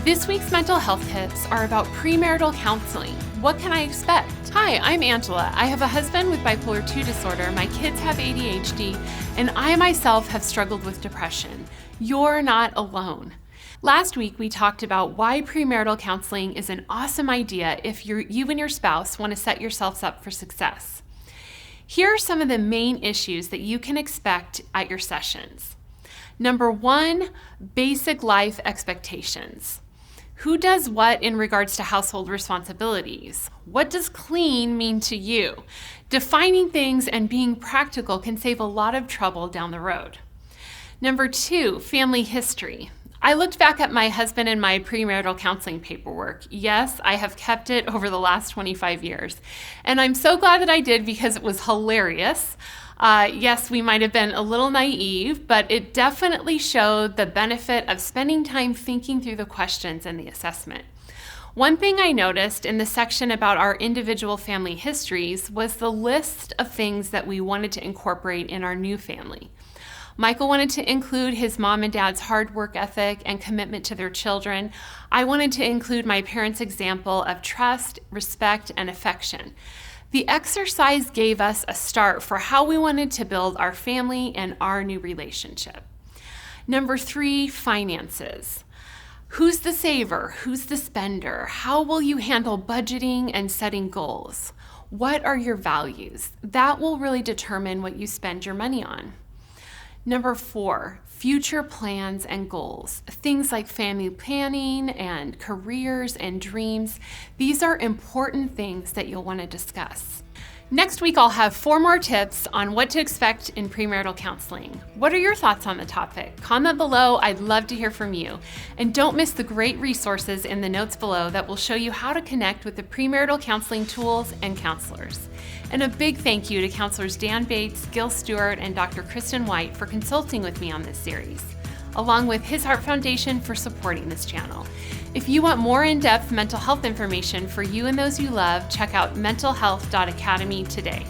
This week's mental health tips are about premarital counseling. What can I expect? Hi, I'm Angela. I have a husband with bipolar 2 disorder, my kids have ADHD, and I myself have struggled with depression. You're not alone. Last week, we talked about why premarital counseling is an awesome idea if you and your spouse want to set yourselves up for success. Here are some of the main issues that you can expect at your sessions. Number one, basic life expectations. Who does what in regards to household responsibilities? What does clean mean to you? Defining things and being practical can save a lot of trouble down the road. Number two, family history. I looked back at my husband and my premarital counseling paperwork. Yes, I have kept it over the last 25 years. And I'm so glad that I did because it was hilarious. Yes, we might have been a little naive, but it definitely showed the benefit of spending time thinking through the questions and the assessment. One thing I noticed in the section about our individual family histories was the list of things that we wanted to incorporate in our new family. Michael wanted to include his mom and dad's hard work ethic and commitment to their children. I wanted to include my parents' example of trust, respect, and affection. The exercise gave us a start for how we wanted to build our family and our new relationship. Number three, finances. Who's the saver? Who's the spender? How will you handle budgeting and setting goals? What are your values? That will really determine what you spend your money on. Number four, future plans and goals. Things like family planning and careers and dreams. These are important things that you'll want to discuss. Next week, I'll have 4 more tips on what to expect in premarital counseling. What are your thoughts on the topic? Comment below. I'd love to hear from you. And don't miss the great resources in the notes below that will show you how to connect with the premarital counseling tools and counselors. And a big thank you to counselors Dan Bates, Gil Stewart, and Dr. Kristen White for consulting with me on this series, along with His Heart Foundation for supporting this channel. If you want more in-depth mental health information for you and those you love, check out mentalhealth.academy today.